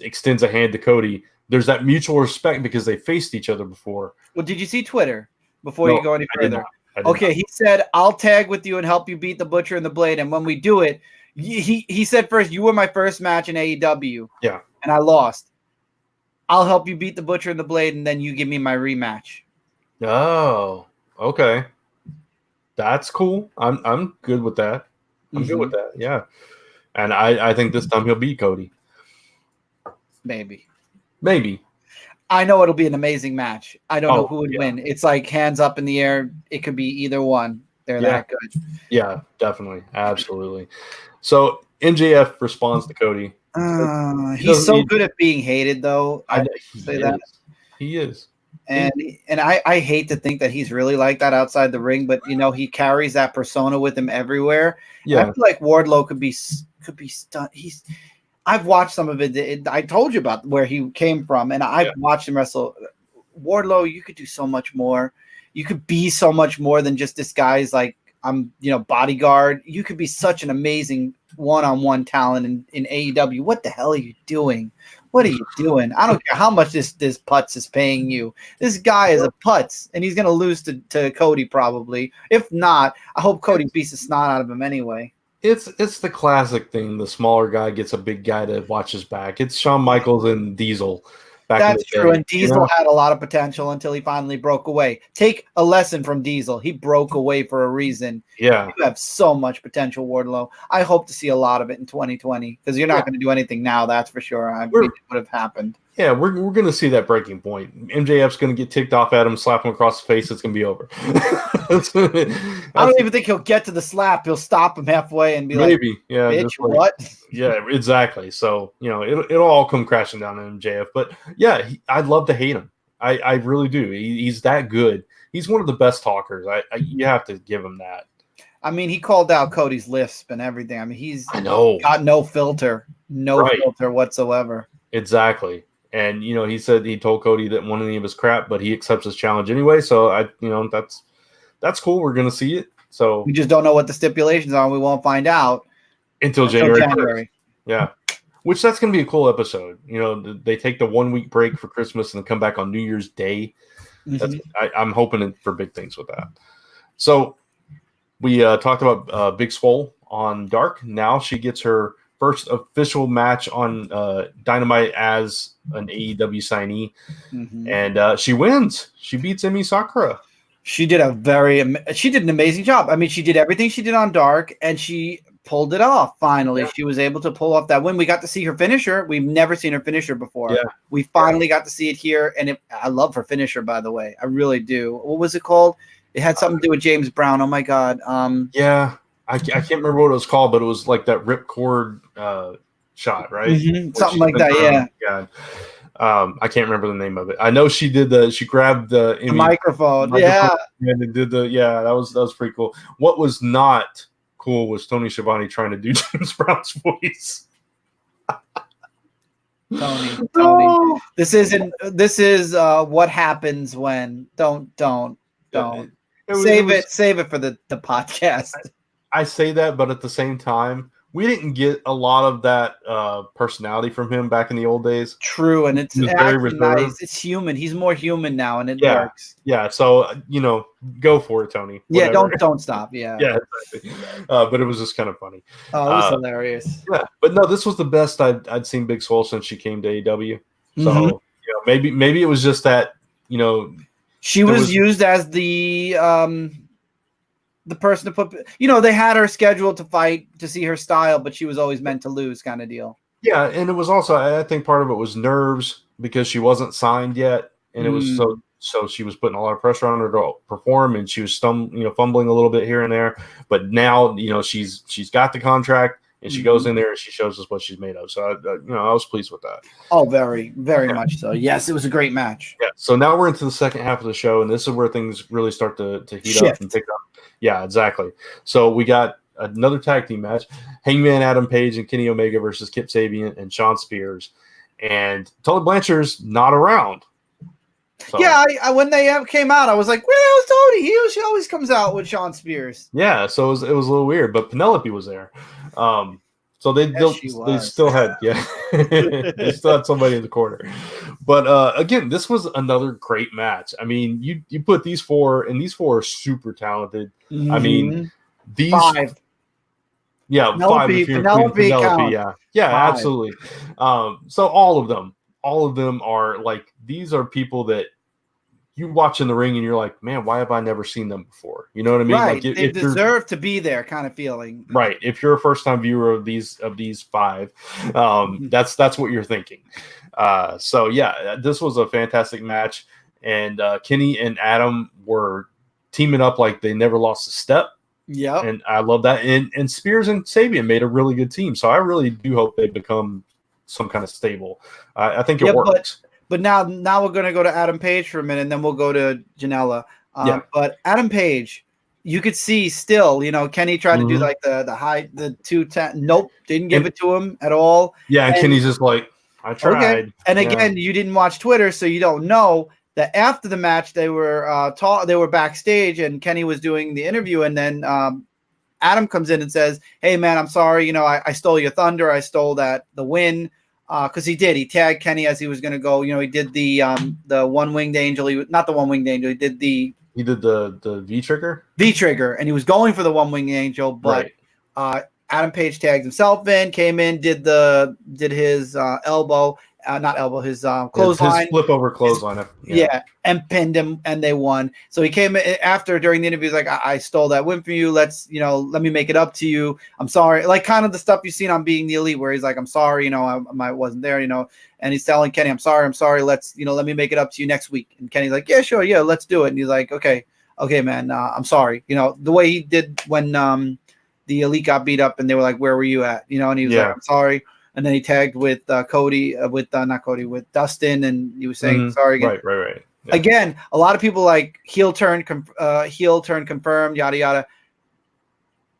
[SPEAKER 1] extends a hand to Cody. There's that mutual respect because they faced each other before.
[SPEAKER 2] Well, did you see Twitter before you go any further?
[SPEAKER 1] Okay,
[SPEAKER 2] he said, I'll tag with you and help you beat the Butcher and the Blade. And when we do it, he said first, you were my first match in AEW.
[SPEAKER 1] Yeah.
[SPEAKER 2] And I lost. I'll help you beat the Butcher and the Blade, and then you give me my rematch.
[SPEAKER 1] Oh, okay. That's cool. I'm good with that. I'm good with that. Yeah. And I think this time he'll beat Cody.
[SPEAKER 2] Maybe. I know it'll be an amazing match. I don't know who would win. It's like hands up in the air. It could be either one. They're that good.
[SPEAKER 1] Yeah, definitely. Absolutely. So MJF responds to Cody.
[SPEAKER 2] He's so good at being hated, though. I say that.
[SPEAKER 1] He is.
[SPEAKER 2] And I hate to think that he's really like that outside the ring, but he carries that persona with him everywhere. Yeah. I feel like Wardlow could be stunned. I've watched some of it. I told you about where he came from, and I've watched him wrestle. Wardlow, you could do so much more. You could be so much more than just this guy's like, bodyguard. You could be such an amazing one-on-one talent in AEW. What the hell are you doing? What are you doing? I don't care how much this putz is paying you. This guy is a putz, and he's going to lose to Cody probably. If not, I hope Cody beats the snot out of him anyway.
[SPEAKER 1] It's the classic thing. The smaller guy gets a big guy to watch his back. It's Shawn Michaels and Diesel.
[SPEAKER 2] That's true. And Diesel had a lot of potential until he finally broke away. Take a lesson from Diesel. He broke away for a reason.
[SPEAKER 1] Yeah.
[SPEAKER 2] You have so much potential, Wardlow. I hope to see a lot of it in 2020 because you're not going to do anything now. That's for sure. I mean, it would have happened.
[SPEAKER 1] Yeah, we're going to see that breaking point. MJF's going to get ticked off at him, slap him across the face. It's going to be over.
[SPEAKER 2] I don't even think he'll get to the slap. He'll stop him halfway and be
[SPEAKER 1] maybe, yeah,
[SPEAKER 2] bitch, what?
[SPEAKER 1] Yeah, exactly. So, it'll all come crashing down on MJF. But, yeah, I'd love to hate him. I really do. He's that good. He's one of the best talkers. You have to give him that.
[SPEAKER 2] I mean, he called out Cody's lisp and everything. I mean,
[SPEAKER 1] I know.
[SPEAKER 2] Got no filter. No filter whatsoever.
[SPEAKER 1] Exactly. And, he said he told Cody that won any of his crap, but he accepts his challenge anyway. So, that's cool. We're going to see it. So
[SPEAKER 2] we just don't know what the stipulations are. And we won't find out
[SPEAKER 1] until January. Yeah. Which that's going to be a cool episode. They take the 1 week break for Christmas and then come back on New Year's Day. I'm hoping for big things with that. So we talked about Big Swole on Dark. Now she gets her first official match on Dynamite as an AEW signee, and she wins. She beats Emi Sakura.
[SPEAKER 2] She did an amazing job. I mean, she did everything she did on Dark, and she pulled it off. Finally, she was able to pull off that win. We got to see her finisher. We've never seen her finisher before. Yeah. We finally got to see it here, and I love her finisher. By the way, I really do. What was it called? It had something to do with James Brown. Oh my God.
[SPEAKER 1] Yeah. I can't remember what it was called, but it was like that ripcord shot, right?
[SPEAKER 2] Something like that, yeah.
[SPEAKER 1] God. I can't remember the name of it. I know she did she grabbed the
[SPEAKER 2] microphone, and
[SPEAKER 1] did that was pretty cool. What was not cool was Tony Schiavone trying to do James Brown's voice.
[SPEAKER 2] Tony. This is what happens when don't. Save it for the podcast.
[SPEAKER 1] I say that, but at the same time, we didn't get a lot of that personality from him back in the old days.
[SPEAKER 2] True, and it's very reserved. Nice. It's human. He's more human now, and it works.
[SPEAKER 1] Yeah, so go for it, Tony.
[SPEAKER 2] Whatever. Yeah, don't stop. Yeah,
[SPEAKER 1] yeah, exactly. But it was just kind of funny.
[SPEAKER 2] Oh, it was hilarious.
[SPEAKER 1] Yeah, but no, this was the best I'd seen Big Swole since she came to AEW. So maybe it was just that,
[SPEAKER 2] she was used as the person to put, they had her scheduled to fight to see her style, but she was always meant to lose kind of deal.
[SPEAKER 1] Yeah, and it was also, I think part of it was nerves because she wasn't signed yet, and it was so she was putting a lot of pressure on her to perform, and she was fumbling a little bit here and there. But now, she's got the contract, and she goes in there and she shows us what she's made of. So I was pleased with that.
[SPEAKER 2] Oh, very, very much so. Yes, it was a great match.
[SPEAKER 1] Yeah. So now we're into the second half of the show, and this is where things really start to heat up and pick up. Yeah, exactly. So we got another tag team match: Hangman Adam Page and Kenny Omega versus Kipps, Avian, and Shawn Spears. And Tully Blanchard's not around. So,
[SPEAKER 2] yeah, I when they came out, I was like, "Where's Tony?" She always comes out with Shawn Spears.
[SPEAKER 1] Yeah, so it was a little weird, but Penelope was there. So they still had they still had somebody in the corner. But again, this was another great match. I mean, you put these four, and these four are super talented. I mean, these
[SPEAKER 2] 5.
[SPEAKER 1] Yeah,
[SPEAKER 2] Penelope,
[SPEAKER 1] 5 if you're including Penelope. Yeah, 5. Absolutely. So all of them are like, these are people that you watch in the ring and you're like, man, why have I never seen them before? You know what I mean?
[SPEAKER 2] Right.
[SPEAKER 1] Like,
[SPEAKER 2] they deserve to be there kind of feeling.
[SPEAKER 1] Right. If you're a first time viewer of these 5, that's what you're thinking. So yeah, this was a fantastic match, and Kenny and Adam were teaming up like they never lost a step.
[SPEAKER 2] Yeah.
[SPEAKER 1] And I love that. And Spears and Sabian made a really good team. So I really do hope they become some kind of stable. I think it works.
[SPEAKER 2] But now we're going to go to Adam Page for a minute, and then we'll go to Janela. But Adam Page, you could see still, Kenny tried to do like the 210. Nope, didn't give it to him at all.
[SPEAKER 1] Yeah, and Kenny's just like, I tried. Okay.
[SPEAKER 2] And again, you didn't watch Twitter, so you don't know that after the match they were backstage, and Kenny was doing the interview, and then Adam comes in and says, "Hey man, I'm sorry. I stole your thunder. I stole the win." Because he did. He tagged Kenny as he was going to go. He did the one-winged angel. Not the one-winged angel. He did the
[SPEAKER 1] V-trigger?
[SPEAKER 2] V-trigger, and he was going for the one-winged angel, but Adam Page tagged himself in, came in, did his elbow, not elbow, his clothesline.
[SPEAKER 1] His flip-over clothesline.
[SPEAKER 2] Yeah, and pinned him, and they won. So he came after, during the interview, he's like, I stole that win from you. Let's, let me make it up to you. I'm sorry. Like kind of the stuff you've seen on Being the Elite, where he's like, I'm sorry, I wasn't there, and he's telling Kenny, I'm sorry. Let's, let me make it up to you next week. And Kenny's like, yeah, sure. Yeah, let's do it. And he's like, okay, man, I'm sorry. The way he did when the Elite got beat up and they were like, where were you at? And he was like, I'm sorry. And then he tagged with with Dustin, and he was saying sorry again.
[SPEAKER 1] Right. Yeah.
[SPEAKER 2] Again, a lot of people like heel turn confirmed, yada yada.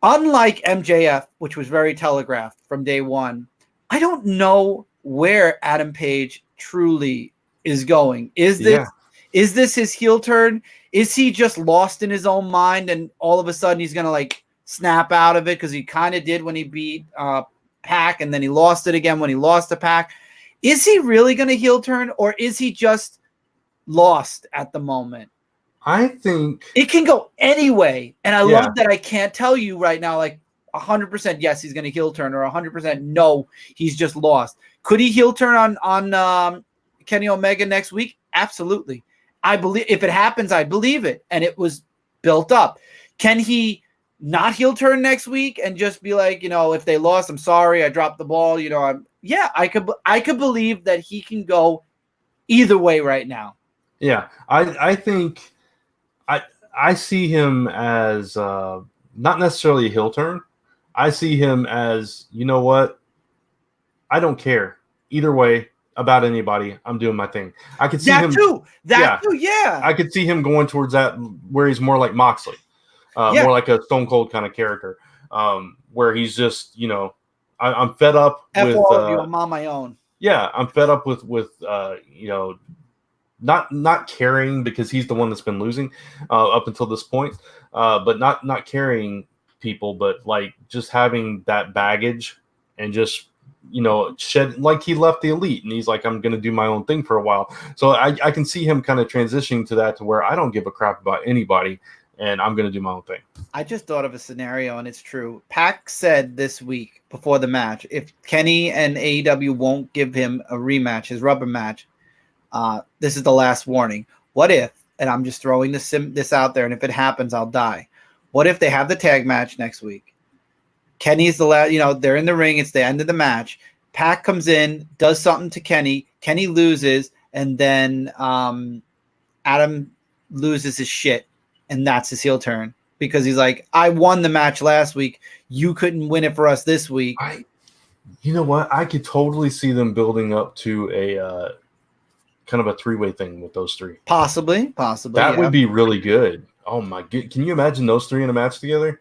[SPEAKER 2] Unlike MJF, which was very telegraphed from day one, I don't know where Adam Page truly is going. Is this his heel turn? Is he just lost in his own mind, and all of a sudden he's gonna like snap out of it, because he kind of did when he beat Pac, and then he lost it again when he lost to Pac? Is he really going to heel turn, or is he just lost at the moment?
[SPEAKER 1] I think
[SPEAKER 2] it can go any way, and I love that I can't tell you right now, like 100% yes, he's going to heel turn, or 100% no, he's just lost. Could he heel turn on Kenny Omega next week? Absolutely. I believe if it happens, I believe it, and it was built up. Can he not heel turn next week and just be like, if they lost, I'm sorry, I dropped the ball. I could believe that he can go either way right now.
[SPEAKER 1] Yeah, I think I see him as not necessarily a heel turn. I see him as, you know what? I don't care either way about anybody. I'm doing my thing. I could see him
[SPEAKER 2] too. Yeah.
[SPEAKER 1] I could see him going towards that, where he's more like Moxley. More like a Stone Cold kind of character, where he's just, I'm fed up with.
[SPEAKER 2] I'm on my own.
[SPEAKER 1] Yeah, I'm fed up with not caring, because he's the one that's been losing up until this point, but not carrying people, but like just having that baggage and just shed, like he left the Elite and he's like, I'm going to do my own thing for a while. So I can see him kind of transitioning to that, to where I don't give a crap about anybody, and I'm going to do my own thing.
[SPEAKER 2] I just thought of a scenario, and it's true. Pac said this week before the match, if Kenny and AEW won't give him a rematch, his rubber match, This is the last warning. What if, and I'm just throwing this out there, and if it happens, I'll die. What if they have the tag match next week? Kenny's the last, they're in the ring. It's the end of the match. Pac comes in, does something to Kenny. Kenny loses, and then Adam loses his shit, and that's his heel turn because he's like, I won the match last week. You couldn't win it for us this week.
[SPEAKER 1] You know what? I could totally see them building up to a kind of a three-way thing with those three.
[SPEAKER 2] Possibly.
[SPEAKER 1] That would be really good. Oh my god! Can you imagine those three in a match together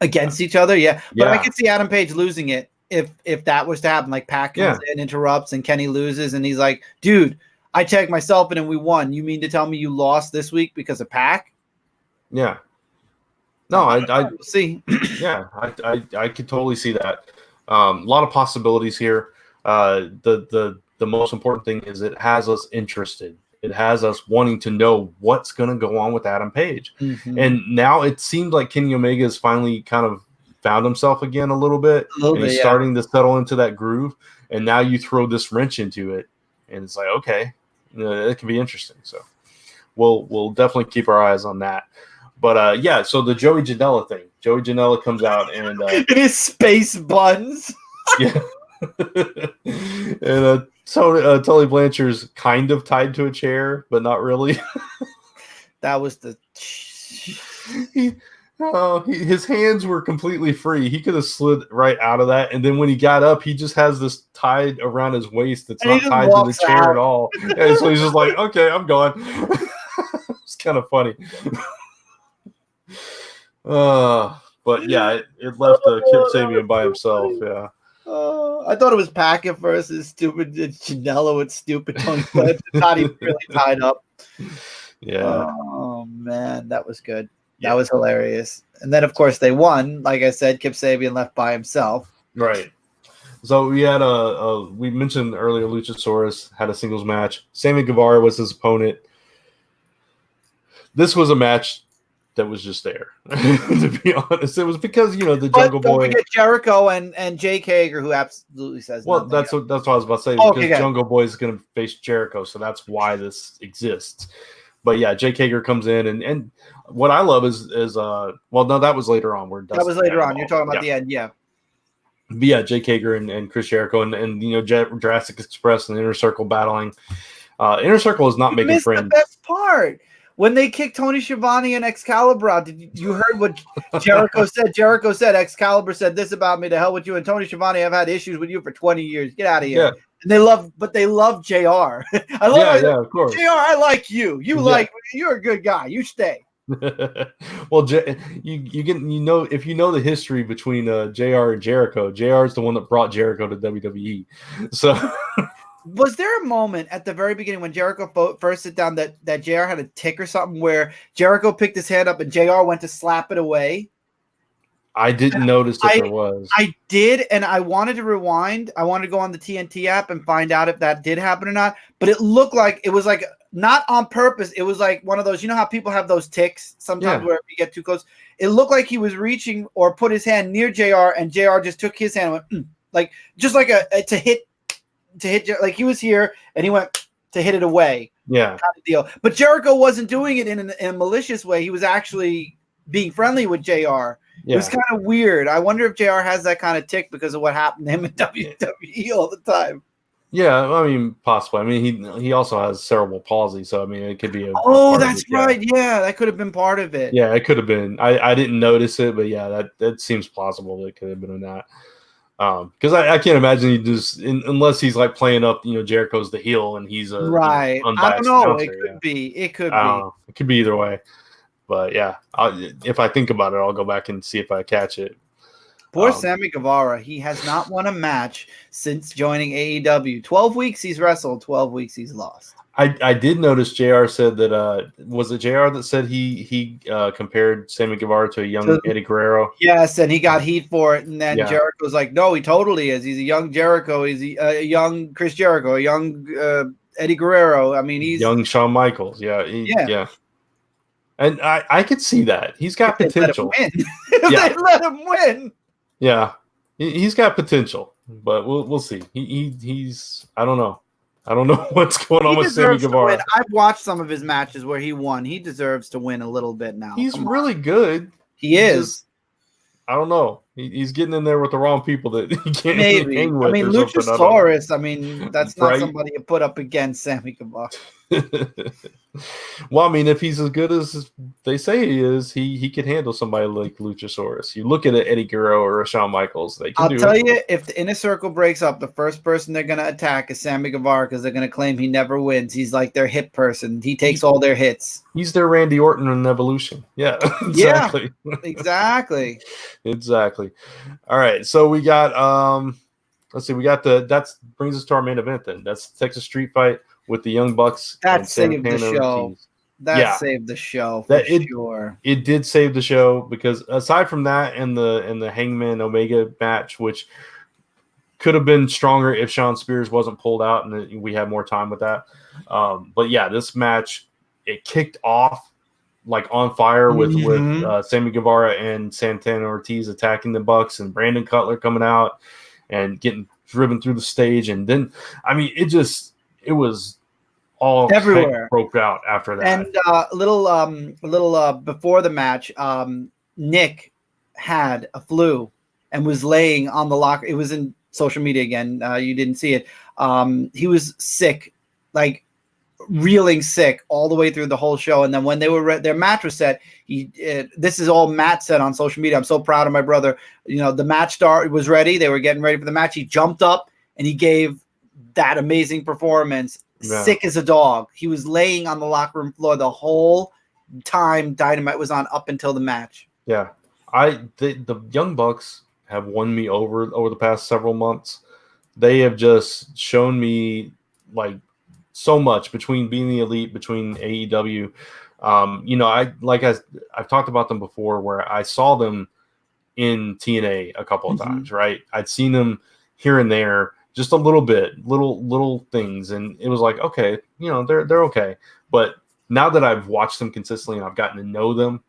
[SPEAKER 2] against each other? Yeah, but I could see Adam Page losing it if that was to happen. Like Pac comes in, interrupts, and Kenny loses, and he's like, "Dude, I tagged myself in and we won. You mean to tell me you lost this week because of Pac?"
[SPEAKER 1] Yeah. No, I
[SPEAKER 2] see.
[SPEAKER 1] Yeah, I could totally see that. A lot of possibilities here. The most important thing is it has us interested. It has us wanting to know what's going to go on with Adam Page.
[SPEAKER 2] Mm-hmm.
[SPEAKER 1] And now it seems like Kenny Omega has finally kind of found himself again a little bit. He's starting to settle into that groove. And now you throw this wrench into it. And it's like, okay, it can be interesting. So we'll definitely keep our eyes on that. But so the Joey Janela thing. Joey Janela comes out and
[SPEAKER 2] in his space buns.
[SPEAKER 1] Yeah. And Tully Blanchard's kind of tied to a chair, but not really.
[SPEAKER 2] That was the.
[SPEAKER 1] His hands were completely free. He could have slid right out of that. And then when he got up, he just has this tied around his waist that's not tied to the chair at all. And so he's just like, okay, I'm going. It's kind of funny. But yeah, it left Kip Sabian by himself. Yeah.
[SPEAKER 2] I thought it was Pac at first. His stupid Janela with stupid tongue clips. Not even really tied up.
[SPEAKER 1] Yeah.
[SPEAKER 2] Oh man, that was good. That was hilarious. And then of course they won. Like I said, Kip Sabian left by himself.
[SPEAKER 1] Right. So we had we mentioned earlier Luchasaurus had a singles match. Sammy Guevara was his opponent. This was a match that was just there, to be honest. It was because the Jungle Boy.
[SPEAKER 2] Don't forget Jericho and Jake Hager, who absolutely says.
[SPEAKER 1] Well, that's what I was about to say. Because Jungle Boy is going to face Jericho, so that's why this exists. But yeah, Jake Hager comes in, and what I love is that was later on.
[SPEAKER 2] That was later on. You're talking about the end, yeah.
[SPEAKER 1] But yeah, Jake Hager and Chris Jericho and Jurassic Express and Inner Circle battling. Inner Circle is not making friends.
[SPEAKER 2] The best part. When they kicked Tony Schiavone and Excalibur out, you heard what Jericho said? Jericho said, Excalibur said this about me, to hell with you. And Tony Schiavone, I've had issues with you for 20 years. Get out of here. Yeah. And they love JR. I love
[SPEAKER 1] of course.
[SPEAKER 2] JR, I like you. You're a good guy. You stay.
[SPEAKER 1] Well, if you know the history between JR and Jericho, JR is the one that brought Jericho to WWE. So
[SPEAKER 2] was there a moment at the very beginning when Jericho first sit down that JR had a tick or something where Jericho picked his hand up and JR went to slap it away?
[SPEAKER 1] I didn't notice that there was.
[SPEAKER 2] I did, and I wanted to rewind. I wanted to go on the TNT app and find out if that did happen or not. But it looked like it was like not on purpose. It was like one of those, how people have those ticks sometimes where if you get too close. It looked like he was reaching or put his hand near JR, and JR just took his hand and went to hit, like he was here and he went to hit it away.
[SPEAKER 1] Yeah.
[SPEAKER 2] Kind of deal. But Jericho wasn't doing it in a malicious way. He was actually being friendly with JR. Yeah. It was kind of weird. I wonder if JR has that kind of tick because of what happened to him in WWE all the time.
[SPEAKER 1] Yeah, I mean, possibly. I mean, he also has cerebral palsy, so I mean, it could be.
[SPEAKER 2] That's right. Yeah, that could have been part of it.
[SPEAKER 1] Yeah, it could have been. I didn't notice it, but yeah, that seems plausible. That it could have been in that. Because I can't imagine he just unless he's like playing up, Jericho's the heel and he's a
[SPEAKER 2] right. I don't know. It could be. It could be.
[SPEAKER 1] It could be either way. But yeah, if I think about it, I'll go back and see if I catch it.
[SPEAKER 2] Poor Sammy Guevara. He has not won a match since joining AEW. 12 weeks he's wrestled. 12 weeks he's lost.
[SPEAKER 1] I did notice JR said that was it JR that said he compared Sammy Guevara to a young Eddie Guerrero?
[SPEAKER 2] Yes, and he got heat for it. And then Jericho's like, no, he totally is. He's a young Jericho. He's a young Chris Jericho, a young Eddie Guerrero. I mean, he's
[SPEAKER 1] young Shawn Michaels. Yeah. And I could see that. He's got potential.
[SPEAKER 2] They let him win.
[SPEAKER 1] Yeah. He's got potential, but we'll see. He's I don't know. I don't know what's going on with Sammy Guevara.
[SPEAKER 2] I've watched some of his matches where he won. He deserves to win a little bit now.
[SPEAKER 1] He's really good.
[SPEAKER 2] He is.
[SPEAKER 1] I don't know. He's getting in there with the wrong people that he can't hang with.
[SPEAKER 2] I mean, Luchasaurus. I mean, that's not somebody you put up against Sammy Guevara.
[SPEAKER 1] Well, I mean, if he's as good as they say he is, he could handle somebody like Luchasaurus. You look at Eddie Guerrero or a Shawn Michaels, they can do it.
[SPEAKER 2] I'll tell you, if the Inner Circle breaks up, the first person they're going to attack is Sammy Guevara because they're going to claim he never wins. He's like their hit person. He takes all their hits. He's
[SPEAKER 1] their Randy Orton in Evolution. Yeah, exactly.
[SPEAKER 2] Yeah, exactly.
[SPEAKER 1] Exactly. All right, so we got let's see, that brings us to our main event then. That's the Texas Street Fight with the Young Bucks.
[SPEAKER 2] That saved the show. Ortiz. That saved the show sure.
[SPEAKER 1] It did save the show because aside from that and the Hangman Omega match, which could have been stronger if Shawn Spears wasn't pulled out and we had more time with that. But yeah, this match, it kicked off like on fire with Sammy Guevara and Santana Ortiz attacking the Bucks and Brandon Cutler coming out and getting driven through the stage. And then, I mean, it was all
[SPEAKER 2] everywhere
[SPEAKER 1] broke out after that.
[SPEAKER 2] And a little before the match, Nick had a flu and was laying on the locker. It was in social media again. You didn't see it. He was sick, like reeling sick all the way through the whole show. And then when they were their match was set, this is all Matt said on social media. I'm so proud of my brother. You know, the match was ready. They were getting ready for the match. He jumped up and he gave that amazing performance. Yeah. Sick as a dog. He was laying on the locker room floor the whole time Dynamite was on up until the match.
[SPEAKER 1] Yeah. The Young Bucks have won me over the past several months. They have just shown me like so much between being the Elite, between AEW. You know, I've talked about them before where I saw them in TNA a couple of times, right? I'd seen them here and there, just a little bit, little things, and it was like, okay, you know, they're okay. But now that I've watched them consistently and I've gotten to know them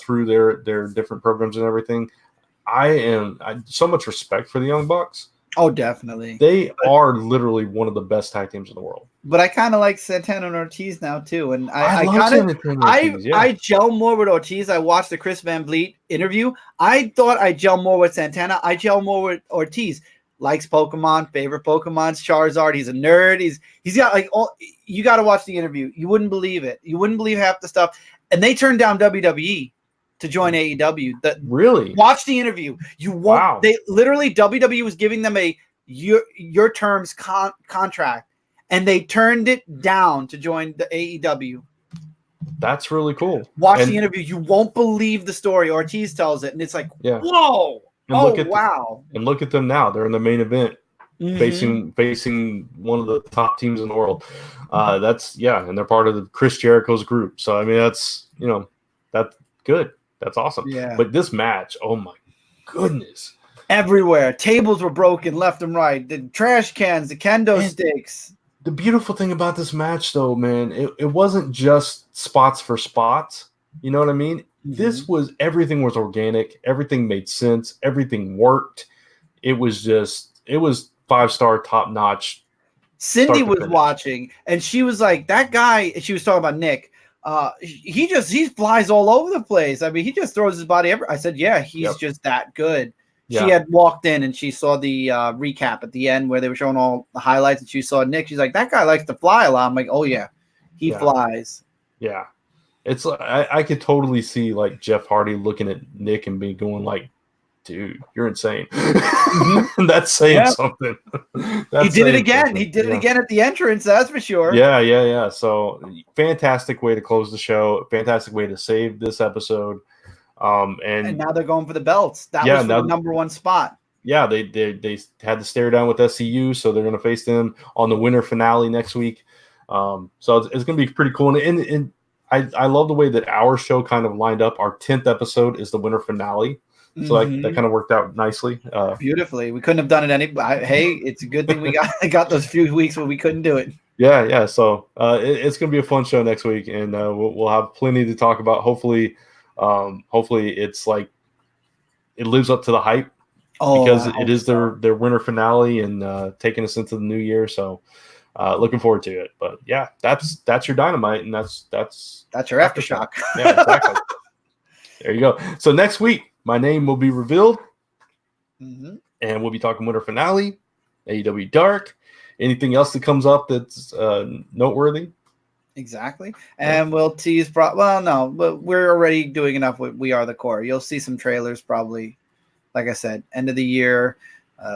[SPEAKER 1] through their different programs and everything, I so much respect for the Young Bucks.
[SPEAKER 2] Oh, definitely.
[SPEAKER 1] They are literally one of the best tag teams in the world.
[SPEAKER 2] But I kind of like Santana and Ortiz now too, and I gel more with Ortiz. I watched the Chris Van Vliet interview. I thought I gel more with Santana. I gel more with Ortiz. Likes Pokemon, favorite Pokemon's Charizard. He's a nerd. He's got like all. You got to watch the interview. You wouldn't believe it. You wouldn't believe half the stuff. And they turned down WWE to join AEW.
[SPEAKER 1] Really?
[SPEAKER 2] Watch the interview. You won't. Wow. They literally WWE was giving them a your terms contract, and they turned it down to join the AEW.
[SPEAKER 1] That's really cool.
[SPEAKER 2] Watch the interview. You won't believe the story. Ortiz tells it, and it's like, whoa.
[SPEAKER 1] And wow. And look at them now. They're in the main event facing one of the top teams in the world. And they're part of the Chris Jericho's group. So, I mean, that's good. That's awesome.
[SPEAKER 2] Yeah.
[SPEAKER 1] But this match, oh my goodness.
[SPEAKER 2] Everywhere. Tables were broken left and right. The trash cans, the kendo sticks.
[SPEAKER 1] The beautiful thing about this match, though, man, it wasn't just spots for spots. You know what I mean? This was everything was organic. Everything made sense. Everything worked. It was 5-star, top notch.
[SPEAKER 2] Cindy was watching, and she was like, "That guy." She was talking about Nick. He flies all over the place. I mean, he just throws his body everywhere. I said, "Yeah, he's just that good." Yeah. She had walked in and she saw the recap at the end where they were showing all the highlights, and she saw Nick. She's like, "That guy likes to fly a lot." I'm like, "Oh yeah, he flies."
[SPEAKER 1] Yeah. It's I could totally see like Jeff Hardy looking at Nick and be going like, "Dude, you're insane." That's saying something.
[SPEAKER 2] He did it again. He did it again at the entrance. That's for sure.
[SPEAKER 1] Yeah. So fantastic way to close the show. Fantastic way to save this episode. And now
[SPEAKER 2] they're going for the belts. That was the number one spot.
[SPEAKER 1] Yeah, they had to stare down with SCU, so they're going to face them on the winter finale next week. So it's going to be pretty cool. And I love the way that our show kind of lined up. Our 10th episode is the winter finale. So that kind of worked out nicely.
[SPEAKER 2] Beautifully. We couldn't have done it hey, it's a good thing we got those few weeks where we couldn't do it.
[SPEAKER 1] Yeah. So it's going to be a fun show next week, and we'll have plenty to talk about. Hopefully it's like it lives up to the hype because it is their winter finale and taking us into the new year. So looking forward to it. But yeah, that's your Dynamite, and that's
[SPEAKER 2] your Aftershock.
[SPEAKER 1] Yeah, exactly. There you go. So next week, my name will be revealed, and we'll be talking winter finale, AEW Dark. Anything else that comes up that's noteworthy?
[SPEAKER 2] Exactly. And we'll tease. But we're already doing enough with We Are the Core. You'll see some trailers probably, like I said, end of the year,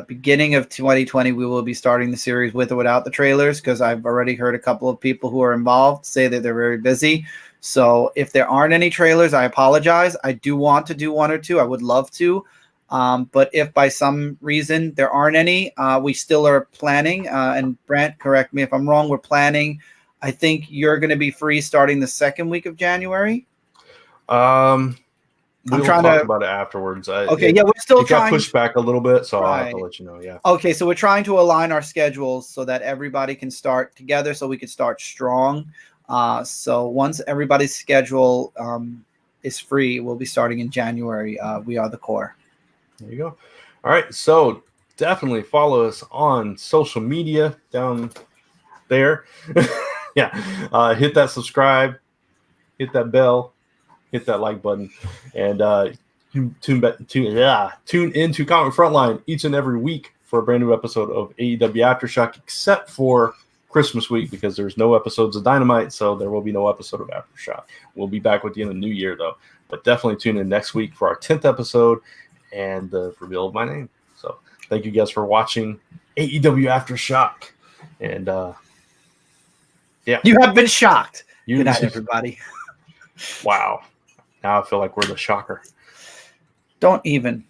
[SPEAKER 2] beginning of 2020. We will be starting the series with or without the trailers, because I've already heard a couple of people who are involved say that they're very busy. So if there aren't any trailers, I apologize. I do want to do one or two. I would love to. But if by some reason there aren't any, we still are planning. And Brent, correct me if I'm wrong. We're planning. I think you're going to be free starting the second week of January.
[SPEAKER 1] We'll talk about it afterwards.
[SPEAKER 2] We're still trying.
[SPEAKER 1] Got pushed back a little bit, so I'll have to let you know. Yeah.
[SPEAKER 2] Okay, so we're trying to align our schedules so that everybody can start together, so we can start strong. So once everybody's schedule is free, we'll be starting in January. We Are the Core.
[SPEAKER 1] There you go. All right, so definitely follow us on social media down there. Yeah, hit that subscribe, hit that bell, hit that like button, and tune into Comic Frontline each and every week for a brand new episode of AEW Aftershock, except for Christmas week, because there's no episodes of Dynamite, so there will be no episode of Aftershock. We'll be back with you in the new year, though. But definitely tune in next week for our 10th episode and the reveal of my name. So thank you guys for watching AEW Aftershock. And yeah.
[SPEAKER 2] You have been shocked. Good night, everybody.
[SPEAKER 1] Wow. Now I feel like we're the shocker.
[SPEAKER 2] Don't even.